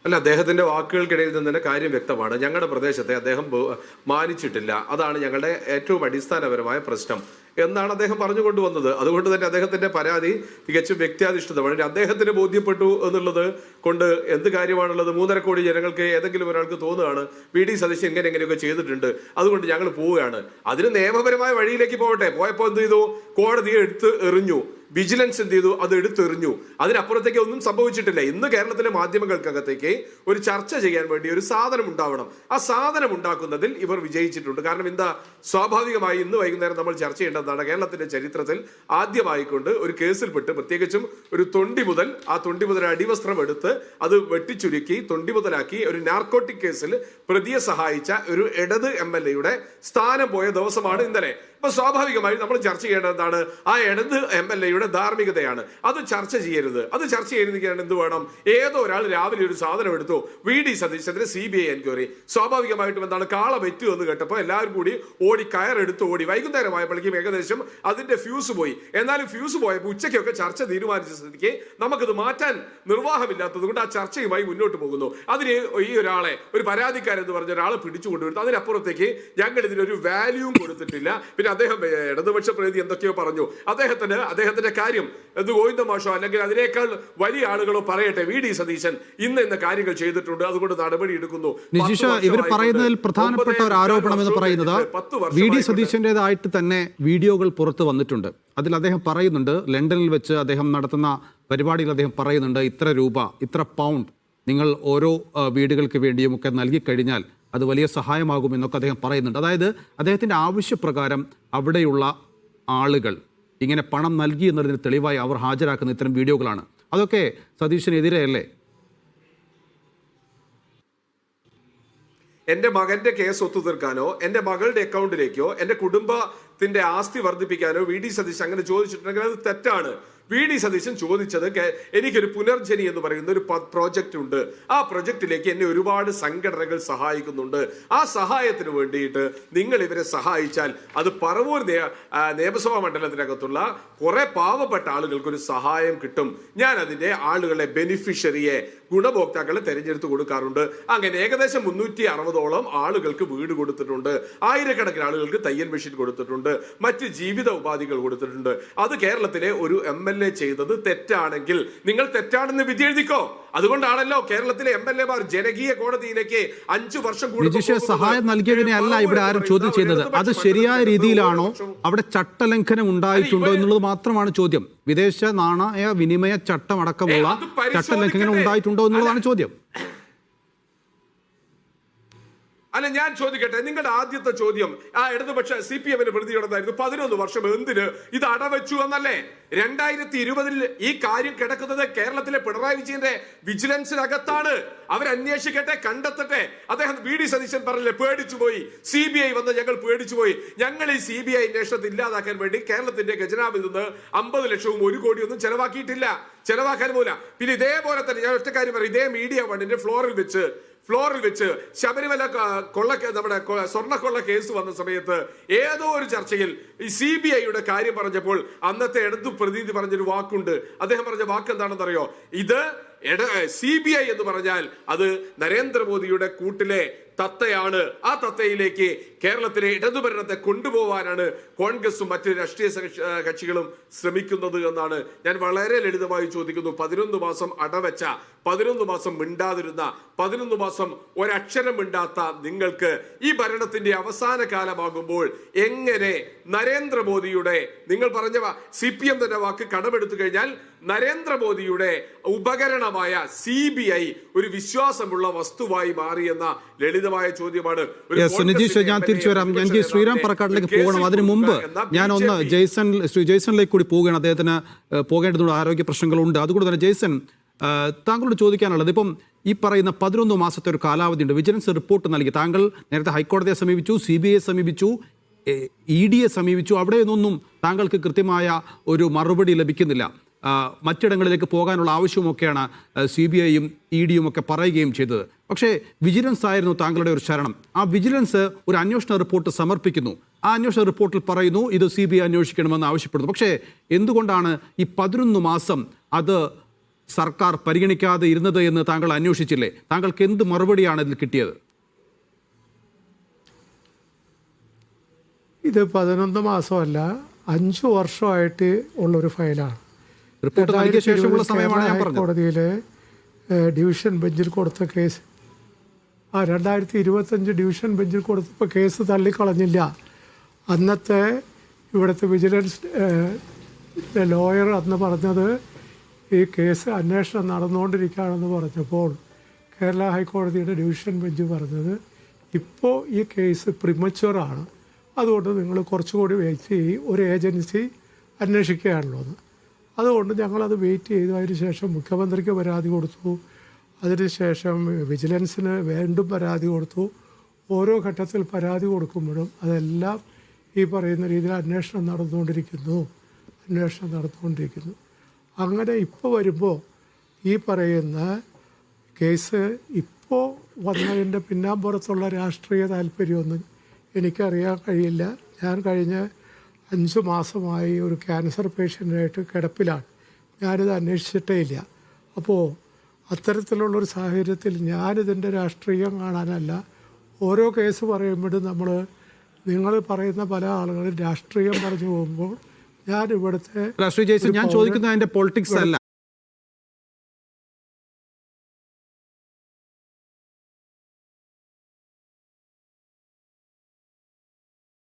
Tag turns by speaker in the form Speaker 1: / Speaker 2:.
Speaker 1: അല്ല, അദ്ദേഹത്തിന്റെ വാക്കുകൾക്കിടയിൽ നിന്ന് തന്നെ കാര്യം വ്യക്തമാണ്. ഞങ്ങളുടെ പ്രദേശത്തെ അദ്ദേഹം മാനിച്ചിട്ടില്ല. അതാണ് ഞങ്ങളുടെ ഏറ്റവും അടിസ്ഥാനപരമായ പ്രശ്നം എന്നാണ് അദ്ദേഹം പറഞ്ഞുകൊണ്ടുവന്നത്. അതുകൊണ്ട് തന്നെ അദ്ദേഹത്തിന്റെ പരാതി തികച്ചും വ്യക്തിയാധിഷ്ഠിതമാണ്. അദ്ദേഹത്തിന് ബോധ്യപ്പെട്ടു എന്നുള്ളത് കൊണ്ട് എന്ത് കാര്യമാണുള്ളത്? 3.5 കോടി ജനങ്ങൾക്ക് ഏതെങ്കിലും ഒരാൾക്ക് തോന്നുകയാണ് വി.ഡി. സതീശൻ എങ്ങനെയൊക്കെ ചെയ്തിട്ടുണ്ട്, അതുകൊണ്ട് ഞങ്ങൾ പോവുകയാണ്. അതിന് നിയമപരമായ വഴിയിലേക്ക് പോകട്ടെ. പോയപ്പോൾ എന്ത് ചെയ്തു? കോടതിയെ എടുത്ത് എറിഞ്ഞു. വിജിലൻസ് എന്ത് ചെയ്തു? അത് എടുത്തെറിഞ്ഞു. അതിനപ്പുറത്തേക്ക് ഒന്നും സംഭവിച്ചിട്ടില്ല. ഇന്ന് കേരളത്തിലെ മാധ്യമങ്ങൾക്കകത്തേക്ക് ഒരു ചർച്ച ചെയ്യാൻ വേണ്ടി ഒരു സാധനം ഉണ്ടാവണം. ആ സാധനം ഉണ്ടാക്കുന്നതിൽ ഇവർ വിജയിച്ചിട്ടുണ്ട്. കാരണം എന്താ? സ്വാഭാവികമായി ഇന്ന് വൈകുന്നേരം നമ്മൾ ചർച്ച ചെയ്യേണ്ടതാണ്. കേരളത്തിന്റെ ചരിത്രത്തിൽ ആദ്യമായിക്കൊണ്ട് ഒരു കേസിൽപ്പെട്ട്, പ്രത്യേകിച്ചും ഒരു തൊണ്ടി മുതൽ അടിവസ്ത്രം എടുത്ത് അത് വെട്ടിച്ചുരുക്കി തൊണ്ടി മുതലാക്കി ഒരു നാർക്കോട്ടിക് കേസിൽ പ്രതിയെ സഹായിച്ച ഒരു ഇടത് MLA സ്ഥാനം പോയ ദിവസമാണ് ഇന്നലെ. അപ്പൊ സ്വാഭാവികമായി നമ്മൾ ചർച്ച ചെയ്യേണ്ടതാണ് ആ ഇടത് MLA ധാർമ്മികതയാണ്. അത് ചർച്ച ചെയ്യരുത്. അത് ചർച്ച ചെയ്തിരിക്കുകയാണ്. എന്ത് വേണം? ഏതോ ഒരാൾ രാവിലെ ഒരു സാധനം എടുത്തു, വി.ഡി. സതീശന്റെ CBI എൻക്വയറി. സ്വാഭാവികമായിട്ടും എന്താണ്? കാള വെറ്റു എന്ന് കേട്ടപ്പോൾ എല്ലാവരും കൂടി ഓടി, കയറെടുത്ത് ഓടി. വൈകുന്നേരമായപ്പോഴേക്കും ഏകദേശം അതിന്റെ ഫ്യൂസ് പോയി. എന്നാലും ഫ്യൂസ് പോയപ്പോൾ ഉച്ചയ്ക്കൊക്കെ ചർച്ച തീരുമാനിച്ച സ്ഥിതിക്ക് നമുക്കത് മാറ്റാൻ നിർവാഹമില്ലാത്തത് കൊണ്ട് ആ ചർച്ചയുമായി മുന്നോട്ട് പോകുന്നു. അതിന് ഈ ഒരാളെ, ഒരു പരാതിക്കാരെന്ന് പറഞ്ഞ ഒരാളെ പിടിച്ചുകൊണ്ടുവരുന്നു. അതിനപ്പുറത്തേക്ക് ഞങ്ങൾ ഇതിനൊരു വാല്യൂം കൊടുത്തിട്ടില്ല. പിന്നെ അദ്ദേഹം ഇടതുപക്ഷ പ്രതിനിധി എന്തൊക്കെയോ പറഞ്ഞു. അദ്ദേഹത്തിന്റെ കാര്യം എന്ത് ഗോവിന്ദ മാഷോ അല്ലെങ്കിൽ അതിനേക്കാൾ വലിയ ആളുകളോ പറയട്ടെ, വി.ഡി. സതീശൻ ഇന്ന കാര്യങ്ങൾ ചെയ്തിട്ടുണ്ട്, അതുകൊണ്ട് നടപടി എടുക്കുന്നു.
Speaker 2: നിജിഷ, ഇവർ പറയുന്നതിൽ പ്രധാനപ്പെട്ട ഒരു ആരോപണം എന്ന് പറയുന്നത് വി.ഡി. സതീശന്റേതായിട്ട് തന്നെ വീഡിയോകൾ പുറത്തു വന്നിട്ടുണ്ട്. അതിൽ അദ്ദേഹം പറയുന്നുണ്ട്, ലണ്ടനിൽ വെച്ച് അദ്ദേഹം നടത്തുന്ന പരിപാടിയിൽ അദ്ദേഹം പറയുന്നുണ്ട്, ഇത്ര രൂപ, ഇത്ര പൗണ്ട് നിങ്ങൾ ഓരോ വീടുകൾക്ക് വേണ്ടിയും ഒക്കെ നൽകിക്കഴിഞ്ഞാൽ അത് വലിയ സഹായമാകുമെന്നൊക്കെ അദ്ദേഹം പറയുന്നുണ്ട്. അതായത് അദ്ദേഹത്തിൻ്റെ ആവശ്യപ്രകാരം അവിടെയുള്ള ആളുകൾ ഇങ്ങനെ പണം നൽകി എന്നതിന് തെളിവായി അവർ ഹാജരാക്കുന്ന ഇത്തരം വീഡിയോകളാണ്. അതൊക്കെ സതീശനെതിരെയല്ലേ?
Speaker 1: എന്റെ മകന്റെ കേസ് ഒത്തുതീർക്കാനോ എന്റെ മകളുടെ അക്കൗണ്ടിലേക്കോ എന്റെ കുടുംബത്തിന്റെ ആസ്തി വർദ്ധിപ്പിക്കാനോ വി.ഡി. സതീശൻ അങ്ങനെ ചോദിച്ചിട്ടുണ്ടെങ്കിൽ അത് തെറ്റാണ്. വി.ഡി. സതീശൻ ചോദിച്ചത്, എനിക്കൊരു പുനർജനി എന്ന് പറയുന്ന ഒരു പ്രോജക്റ്റ് ഉണ്ട്, ആ പ്രൊജക്റ്റിലേക്ക് എന്നെ ഒരുപാട് സംഘടനകൾ സഹായിക്കുന്നുണ്ട്, ആ സഹായത്തിന് വേണ്ടിയിട്ട് നിങ്ങൾ ഇവരെ സഹായിച്ചാൽ അത് പറവൂർ നിയമസഭാ മണ്ഡലത്തിനകത്തുള്ള കുറെ പാവപ്പെട്ട ആളുകൾക്ക് ഒരു സഹായം കിട്ടും. ഞാൻ അതിന്റെ ആളുകളെ, ബെനിഫിഷ്യറിയെ, ഗുണഭോക്താക്കളെ തെരഞ്ഞെടുത്ത് കൊടുക്കാറുണ്ട്. അങ്ങനെ ഏകദേശം 360ഓളം ആളുകൾക്ക് വീട് കൊടുത്തിട്ടുണ്ട്, ആയിരക്കണക്കിന് ആളുകൾക്ക് തയ്യൽ മെഷീൻ കൊടുത്തിട്ടുണ്ട്, മറ്റ് ജീവിത ഉപാധികൾ കൊടുത്തിട്ടുണ്ട്. അത് കേരളത്തിലെ ഒരു MLA ചെയ്തത് തെറ്റാണെങ്കിൽ നിങ്ങൾ തെറ്റാണെന്ന് വിധി എഴുതിക്കോ. അതുകൊണ്ടാണല്ലോ കേരളത്തിലെ MLA ജനകീയ കോടതിയിലേക്ക് 5 വർഷം കൂടി
Speaker 2: സഹായം നൽകിയതിനെ അല്ല ഇവിടെ ആരും ചോദ്യം ചെയ്യുന്നത്. അത് ശരിയായ രീതിയിലാണോ? അവിടെ ചട്ടലംഘനം ഉണ്ടായിട്ടുണ്ടോ എന്നുള്ളത് മാത്രമാണ് ചോദ്യം. വിദേശ നാണയ വിനിമയ ചട്ടം അടക്കമുള്ള ചട്ടലംഘനം ഉണ്ടായിട്ടുണ്ടോ എന്നുള്ളതാണ് ചോദ്യം.
Speaker 1: അല്ല, ഞാൻ ചോദിക്കട്ടെ, നിങ്ങളുടെ ആദ്യത്തെ ചോദ്യം ആ ഇടതുപക്ഷ CPM പ്രതിയുടേതായിരുന്നു. 11 വർഷം എന്തിന് ഇത് അടവെച്ചു എന്നല്ലേ? 2020 ഈ കാര്യം കിടക്കുന്നത് കേരളത്തിലെ പിണറായി വിജയന്റെ വിജിലൻസിനകത്താണ്. അവരന്വേഷിക്കട്ടെ, കണ്ടെത്തട്ടെ. അദ്ദേഹം വി.ഡി. സതീശൻ പറഞ്ഞില്ലേ, പേടിച്ചുപോയി, CBI വന്ന് ഞങ്ങൾ പേടിച്ചുപോയി. ഞങ്ങൾ ഈ CBI അന്വേഷണത്തെ ഇല്ലാതാക്കാൻ വേണ്ടി കേരളത്തിന്റെ ഖജനാവിൽ നിന്ന് 50 ലക്ഷവും 1 കോടിയൊന്നും ചെലവാക്കാൻ പോല. പിന്നെ ഇതേപോലെ തന്നെ ഞാൻ ഒറ്റ കാര്യം പറയും, ഇതേ മീഡിയ വണ്ണിന്റെ ഫ്ലോറിൽ വെച്ച് ശബരിമല നമ്മുടെ സ്വർണ്ണക്കൊള്ള കേസ് വന്ന സമയത്ത് ഏതോ ഒരു ചർച്ചയിൽ ഈ CBI കാര്യം പറഞ്ഞപ്പോൾ അന്നത്തെ ഇടതു പ്രതിനിധി പറഞ്ഞൊരു വാക്കുണ്ട്. അദ്ദേഹം പറഞ്ഞ വാക്ക് എന്താണെന്ന് അറിയോ? ഇത് CBI എന്ന് പറഞ്ഞാൽ അത് നരേന്ദ്രമോദിയുടെ കൂട്ടിലെ തത്തയാണ്. ആ തത്തയിലേക്ക് കേരളത്തിലെ ഇടതുഭരണത്തെ കൊണ്ടുപോകാനാണ് കോൺഗ്രസും മറ്റ് രാഷ്ട്രീയ കക്ഷികളും ശ്രമിക്കുന്നത് എന്നാണ് ഞാൻ വളരെ ലളിതമായി ചോദിക്കുന്നു. 11 മാസം അടവെച്ച, 11 മാസം മിണ്ടാതിരുന്ന, 11 മാസം ഒരക്ഷരം മിണ്ടാത്ത നിങ്ങൾക്ക് ഈ ഭരണത്തിന്റെ അവസാന കാലമാകുമ്പോൾ എങ്ങനെ നരേന്ദ്രമോദിയുടെ, നിങ്ങൾ പറഞ്ഞ CPM തന്നെ വാക്ക് കടമെടുത്തു കഴിഞ്ഞാൽ നരേന്ദ്രമോദിയുടെ ഉപകരണമായ CBI ഒരു വിശ്വാസമുള്ള വസ്തുവായി മാറിയെന്ന ലളിതമായ ചോദ്യമാണ്.
Speaker 2: ഞാൻ തിരിച്ചു വരാം. എനിക്ക് ശ്രീറാം പറക്കാട്ടിലേക്ക് പോകണം. അതിനു മുമ്പ് ഞാൻ ഒന്ന് ജെയ്സണിലേക്ക് കൂടി പോവുകയാണ്. അദ്ദേഹത്തിന് പോകേണ്ടതുകൊണ്ട് ആരോഗ്യ പ്രശ്നങ്ങളുണ്ട്. അതുകൊണ്ട് തന്നെ ജെയ്സൺ, താങ്കളോട് ചോദിക്കാനുള്ളത്, ഇപ്പം ഈ പറയുന്ന 11 മാസത്തെ ഒരു കാലാവധി ഉണ്ട്. വിജിലൻസ് റിപ്പോർട്ട് നൽകി. താങ്കൾ നേരത്തെ ഹൈക്കോടതിയെ സമീപിച്ചു, CBI സമീപിച്ചു, ED സമീപിച്ചു. അവിടെയൊന്നും താങ്കൾക്ക് കൃത്യമായ ഒരു മറുപടി ലഭിക്കുന്നില്ല. മറ്റിടങ്ങളിലേക്ക് പോകാനുള്ള ആവശ്യമൊക്കെയാണ് CBIയും EDയും ഒക്കെ പറയുകയും ചെയ്തത്. പക്ഷേ വിജിലൻസ് ആയിരുന്നു താങ്കളുടെ ഒരു ശരണം. ആ വിജിലൻസ് ഒരു അന്വേഷണ റിപ്പോർട്ട് സമർപ്പിക്കുന്നു. ആ അന്വേഷണ റിപ്പോർട്ടിൽ പറയുന്നു ഇത് CBI അന്വേഷിക്കണമെന്ന് ആവശ്യപ്പെടുന്നു. പക്ഷേ എന്തുകൊണ്ടാണ് ഈ 11 മാസം അത് സർക്കാർ പരിഗണിക്കാതെ ഇരുന്നത് എന്ന് താങ്കൾ അന്വേഷിച്ചില്ലേ? താങ്കൾക്ക് എന്ത് മറുപടിയാണ് ഇതിൽ കിട്ടിയത്?
Speaker 3: ഇത് 11 മാസമല്ല 5 വർഷമായിട്ട് ഉള്ളൊരു ഫയലാണ്.
Speaker 2: റിപ്പോർട്ട് നൽകിയ ശേഷമുള്ള സമയമാണ് ഞാൻ പറഞ്ഞത്.
Speaker 3: ഹൈക്കോടതിയിലെ ഡിവിഷൻ ബെഞ്ചിൽ കൊടുത്ത കേസ് 2025 ഡിവിഷൻ ബെഞ്ചിൽ കൊടുത്തപ്പോൾ കേസ് തള്ളിക്കളഞ്ഞില്ല. അന്നത്തെ ഇവിടുത്തെ വിജിലൻസ് ലോയർ അന്ന് പറഞ്ഞത് ഈ കേസ് അന്വേഷണം നടന്നുകൊണ്ടിരിക്കുകയാണെന്ന് പറഞ്ഞപ്പോൾ കേരള ഹൈക്കോടതിയുടെ ഡിവിഷൻ ബെഞ്ച് പറഞ്ഞത് ഇപ്പോൾ ഈ കേസ് പ്രിമച്വറാണ്, അതുകൊണ്ട് നിങ്ങൾ കുറച്ചുകൂടി വെയിറ്റ് ചെയ്യും, ഒരു ഏജൻസി അന്വേഷിക്കുകയാണല്ലോ എന്ന്. അതുകൊണ്ട് ഞങ്ങളത് വെയിറ്റ് ചെയ്തു. അതിനുശേഷം മുഖ്യമന്ത്രിക്ക് പരാതി കൊടുത്തു, അതിനുശേഷം വിജിലൻസിന് വീണ്ടും പരാതി കൊടുത്തു. ഓരോ ഘട്ടത്തിൽ പരാതി കൊടുക്കുമ്പോഴും അതെല്ലാം ഈ പറയുന്ന രീതിയിൽ അന്വേഷണം നടന്നുകൊണ്ടിരിക്കുന്നു. അങ്ങനെ ഇപ്പോൾ വരുമ്പോൾ ഈ പറയുന്ന കേസ് ഇപ്പോൾ വന്നതിൻ്റെ പിന്നാമ്പുറത്തുള്ള രാഷ്ട്രീയ താല്പര്യമൊന്നും എനിക്കറിയാൻ കഴിയില്ല. ഞാൻ കഴിഞ്ഞ 5 മാസമായി ഒരു ക്യാൻസർ പേഷ്യൻ്റായിട്ട് കിടപ്പിലാണ്. ഞാനിത് അന്വേഷിച്ചിട്ടേ ഇല്ല. അപ്പോൾ അത്തരത്തിലുള്ളൊരു സാഹചര്യത്തിൽ ഞാനിതിൻ്റെ രാഷ്ട്രീയം കാണാനല്ല. ഓരോ കേസ് പറയുമ്പോഴും നിങ്ങൾ പറയുന്ന പല ആളുകളും രാഷ്ട്രീയം പറഞ്ഞു പോകുമ്പോൾ ഞാൻ ഇവിടുത്തെ
Speaker 2: ശ്രീ ജയ്സൺ, ഞാൻ ചോദിക്കുന്നത് അതിന്റെ പൊളിറ്റിക്സ് അല്ല.